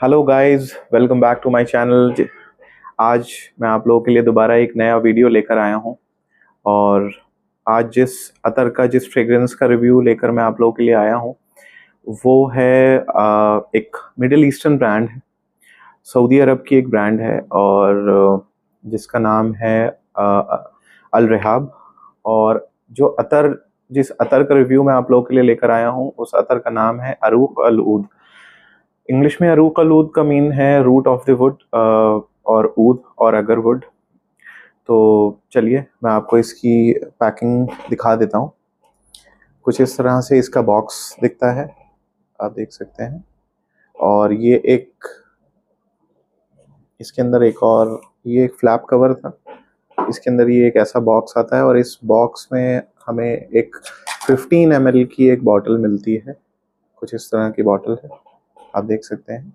Hello guys, welcome back to my channel. आज मैं आप लोगों के लिए दोबारा एक नया वीडियो लेकर आया हूं। और आज जिस फ्रेग्रेंस का रिव्यू लेकर मैं आप लोगों के लिए आया हूं वो है एक मिडिल ईस्टर्न ब्रांड है। सऊदी अरब की एक ब्रांड है और जिसका नाम है अल रेहाब। और जिस अतर का रिव्यू मैं आप लोगों के लिए लेकर आया हूं उस अतर का नाम है अरूक अल ऊद। इंग्लिश में अरूक अल ऊद का मीन है रूट ऑफ द वुड, और ऊद और अगर वुड। तो चलिए मैं आपको इसकी पैकिंग दिखा देता हूँ। कुछ इस तरह से इसका बॉक्स दिखता है, आप देख सकते हैं। और इसके अंदर ये एक फ्लैप कवर था। इसके अंदर ये एक ऐसा बॉक्स आता है और इस बॉक्स में हमें एक 15 ml की एक बॉटल मिलती है। कुछ इस तरह की बॉटल है, आप देख सकते हैं।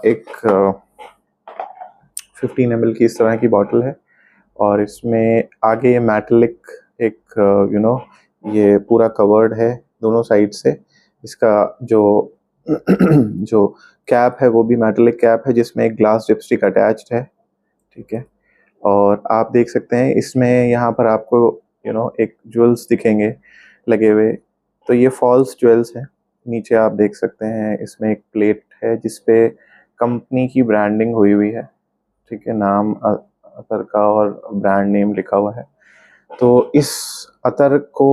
एक 15 ml की इस तरह की बॉटल है और इसमें आगे ये मैटेलिक एक ये पूरा कवर्ड है दोनों साइड से। इसका जो जो कैप है वो भी मैटेलिक कैप है जिसमें एक ग्लास डिपस्टिक अटैच्ड है, ठीक है। और आप देख सकते हैं इसमें यहाँ पर आपको एक ज्वेल्स दिखेंगे लगे हुए। तो ये फॉल्स ज्वेल्स हैं। नीचे आप देख सकते हैं इसमें एक प्लेट है जिसपे कंपनी की ब्रांडिंग हुई हुई है, ठीक है। नाम अतर का और ब्रांड नेम लिखा हुआ है। तो इस अतर को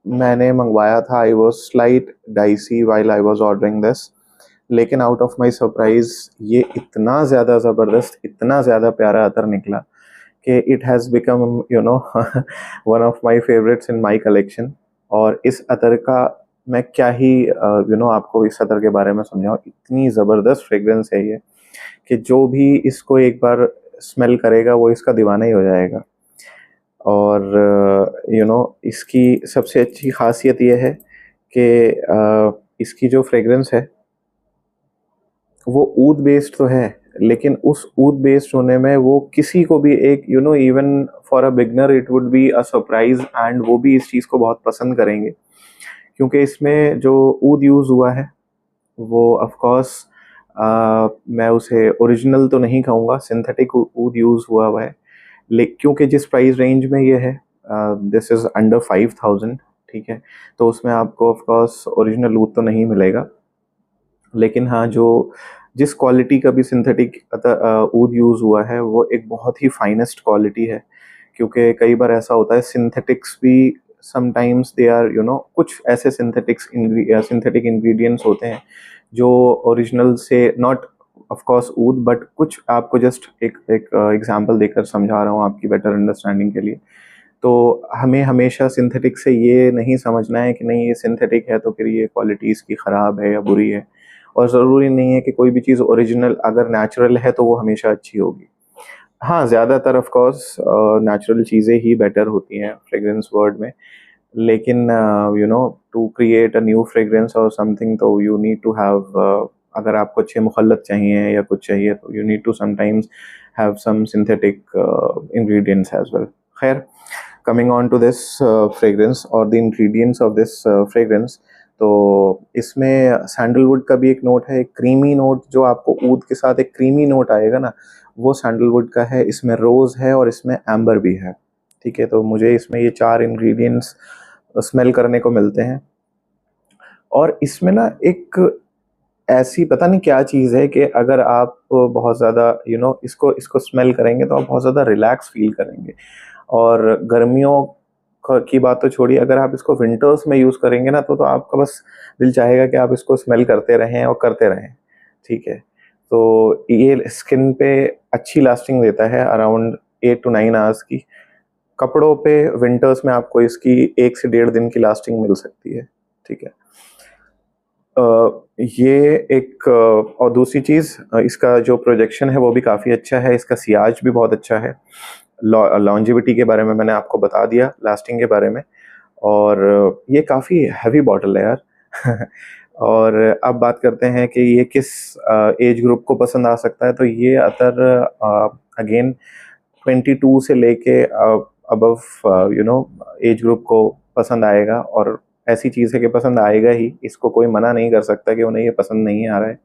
मैंने मंगवाया था। I was slight dicey while I was ordering this, लेकिन आउट ऑफ माई सरप्राइज ये इतना ज़्यादा ज़बरदस्त, इतना ज़्यादा प्यारा अतर निकला कि it has become one of my favourites in my collection. और इस अतर का मैं क्या ही आपको इस अतर के बारे में समझाऊँ। इतनी ज़बरदस्त फ्रेग्रेंस है ये कि जो भी इसको एक बार स्मेल करेगा वो इसका दीवाना ही हो जाएगा। और इसकी सबसे अच्छी खासियत ये है कि इसकी जो फ्रेग्रेंस है वो ऊद बेस्ड तो है, लेकिन उस ऊद बेस्ड होने में वो किसी को भी एक even for a beginner it would be a surprise, and वो भी इस चीज़ को बहुत पसंद करेंगे क्योंकि इसमें जो ऊद यूज़ हुआ है वो ऑफ कोर्स मैं उसे ओरिजिनल तो नहीं कहूँगा, सिंथेटिक ऊद यूज़ हुआ है। क्योंकि जिस प्राइस रेंज में ये है, दिस इज़ अंडर 5000, ठीक है। तो उसमें आपको ऑफ कोर्स ओरिजिनल ऊद तो नहीं मिलेगा, लेकिन हाँ जो जिस क्वालिटी का भी सिंथेटिक ऊद यूज़ हुआ है वो एक बहुत ही फाइनेस्ट क्वालिटी है। क्योंकि कई बार ऐसा होता है सिंथेटिक्स भी समटाइम्स दे आर कुछ ऐसे सिंथेटिक इंग्रेडिएंट्स होते हैं जो ओरिजिनल से नॉट ऑफ कोर्स ऊद, बट कुछ आपको जस्ट एक एग्जांपल देकर समझा रहा हूँ आपकी बेटर अंडरस्टैंडिंग के लिए। तो हमें हमेशा सिंथेटिक से ये नहीं समझना है कि नहीं ये सिंथेटिक है तो फिर ये क्वालिटी इसकी ख़राब है या बुरी है। और ज़रूरी नहीं है कि कोई भी चीज़ ओरिजिनल अगर नेचुरल है तो वो हमेशा अच्छी होगी। हाँ, ज़्यादातर ऑफ कोर्स नेचुरल चीज़ें ही बेटर होती हैं फ्रेग्रेंस वर्ल्ड में। लेकिन to create a new fragrance और समथिंग, तो यू नीड टू हैव, अगर आपको अच्छे मुखल्लत चाहिए या कुछ चाहिए तो you need to sometimes have some synthetic ingredients as well. खैर, coming on to this fragrance और the ingredients of this fragrance, तो इसमें सैंडलवुड का भी एक नोट है, एक क्रीमी नोट। जो आपको ऊद के साथ एक क्रीमी नोट आएगा ना, वो सैंडलवुड का है। इसमें रोज़ है और इसमें एम्बर भी है, ठीक है। तो मुझे इसमें ये 4 इंग्रेडिएंट्स स्मेल करने को मिलते हैं। और इसमें ना एक ऐसी पता नहीं क्या चीज़ है कि अगर आप बहुत ज़्यादा इसको स्मेल करेंगे तो आप बहुत ज़्यादा रिलैक्स फील करेंगे। और गर्मियों की बात तो छोड़िए, अगर आप इसको विंटर्स में यूज़ करेंगे ना तो आपका बस दिल चाहेगा कि आप इसको स्मेल करते रहें और करते रहें, ठीक है। तो ये स्किन पे अच्छी लास्टिंग देता है, अराउंड 8 to 9 आवर्स की। कपड़ों पे विंटर्स में आपको इसकी 1 से 1.5 दिन की लास्टिंग मिल सकती है, ठीक है। ये एक और दूसरी चीज़, इसका जो प्रोजेक्शन है वो भी काफ़ी अच्छा है, इसका सियाज भी बहुत अच्छा है। लॉन्जेविटी के बारे में मैंने आपको बता दिया, लास्टिंग के बारे में। और ये काफ़ी हैवी बॉटल है यार। और अब बात करते हैं कि ये किस एज ग्रुप को पसंद आ सकता है। तो ये अतर अगेन 22 से लेके अबव एज ग्रुप को पसंद आएगा। और ऐसी चीज़ है कि पसंद आएगा ही, इसको कोई मना नहीं कर सकता कि उन्हें ये पसंद नहीं आ रहा है।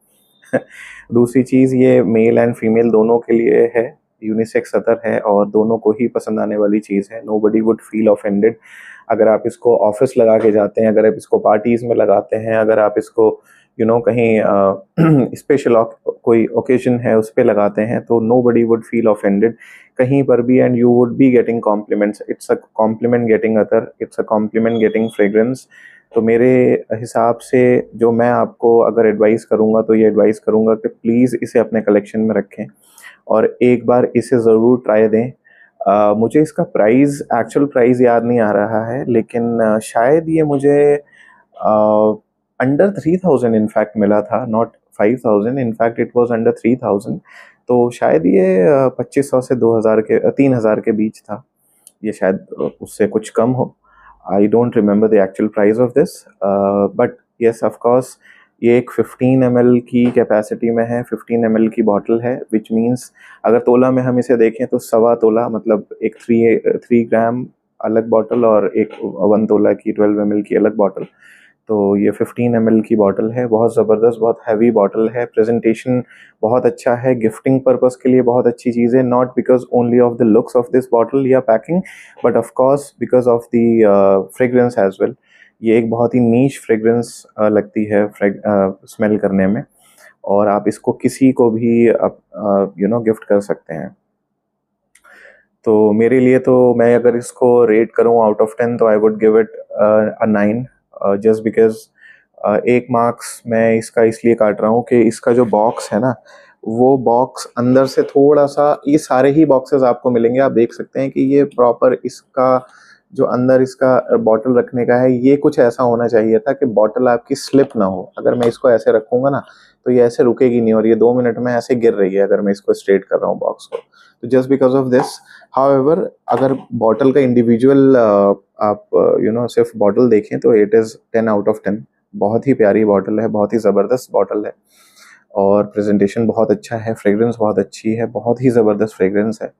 दूसरी चीज़, ये मेल एंड फीमेल दोनों के लिए है, यूनिसेक्स अतर है और दोनों को ही पसंद आने वाली चीज़ है। नोबडी वुड फील ऑफेंडेड अगर आप इसको ऑफिस लगा के जाते हैं, अगर आप इसको पार्टीज में लगाते हैं, अगर आप इसको कहीं स्पेशल कोई ओकेजन है उस पर लगाते हैं, तो नोबडी वुड फील ऑफेंडेड कहीं पर भी, and you would be getting compliments. It's a compliment getting अतर, it's a compliment getting fragrance. तो मेरे हिसाब से जो मैं आपको अगर एडवाइस करूंगा तो ये एडवाइस करूंगा कि प्लीज़ इसे अपने कलेक्शन में रखें और एक बार इसे ज़रूर ट्राई दें। मुझे इसका प्राइस, एक्चुअल प्राइस याद नहीं आ रहा है, लेकिन शायद ये मुझे अंडर 3000 इनफैक्ट मिला था, not 5000, in fact it was under 3000। तो शायद ये 2500 से 2000 के 3000 के बीच था, ये शायद उससे कुछ कम हो। I don't remember the actual price of this, but yes of course ये एक 15 ml की कैपेसिटी में है, 15 ml की बॉटल है, विच मीन्स अगर तोला में हम इसे देखें तो 1.25 तोला, मतलब एक 3 ग्राम अलग बॉटल और एक 1 तोला की 12 ml की अलग बॉटल। तो ये 15 ml की बॉटल है, बहुत ज़बरदस्त, बहुत हैवी बॉटल है। प्रेजेंटेशन बहुत अच्छा है, गिफ्टिंग पर्पस के लिए बहुत अच्छी चीज़ है, not because only of the looks of this bottle या packing, but of course because of the fragrance as well. ये एक बहुत ही नीच फ्रेग्रेंस लगती है स्मेल करने में, और आप इसको किसी को भी गिफ्ट कर सकते हैं। तो मेरे लिए तो मैं अगर इसको रेट करूं आउट ऑफ 10 तो I would give it a 9, just because 1 marks मैं इसका इसलिए काट रहा हूँ कि इसका जो बॉक्स है ना, वो बॉक्स अंदर से थोड़ा सा, ये सारे ही बॉक्सेस आपको मिलेंगे, आप देख सकते हैं कि ये प्रॉपर इसका जो अंदर इसका बॉटल रखने का है, ये कुछ ऐसा होना चाहिए था कि बॉटल आपकी स्लिप ना हो। अगर मैं इसको ऐसे रखूंगा ना तो ये ऐसे रुकेगी नहीं, और ये 2 मिनट में ऐसे गिर रही है अगर मैं इसको स्ट्रेट कर रहा हूँ बॉक्स को। तो just because of this, however, अगर बॉटल का इंडिविजुअल आप सिर्फ बॉटल देखें तो इट इज़ 10 आउट ऑफ 10। बहुत ही प्यारी बॉटल है, बहुत ही ज़बरदस्त बॉटल है, और प्रेजेंटेशन बहुत अच्छा है, फ्रेग्रेंस बहुत अच्छी है, बहुत ही ज़बरदस्त फ्रेग्रेंस है।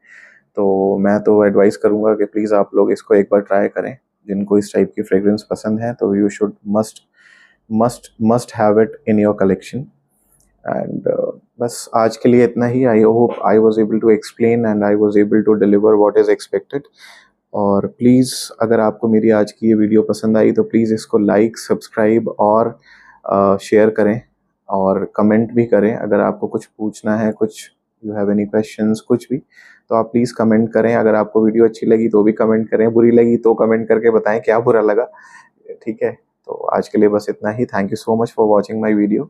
तो मैं तो एडवाइस करूँगा कि प्लीज़ आप लोग इसको एक बार ट्राई करें। जिनको इस टाइप की फ्रेग्रेंस पसंद है तो you should must must must have it in your collection. And बस आज के लिए इतना ही। I hope I was able to explain and I was able to deliver what is expected. और प्लीज़ अगर आपको मेरी आज की ये वीडियो पसंद आई तो प्लीज़ इसको लाइक, सब्सक्राइब और शेयर करें, और कमेंट भी करें। अगर आपको कुछ पूछना है, कुछ यू हैव एनी क्वेश्चंस, कुछ भी, तो आप प्लीज़ कमेंट करें। अगर आपको वीडियो अच्छी लगी तो भी कमेंट करें, बुरी लगी तो कमेंट करके बताएं क्या बुरा लगा, ठीक है। तो आज के लिए बस इतना ही। Thank you so much for watching my video.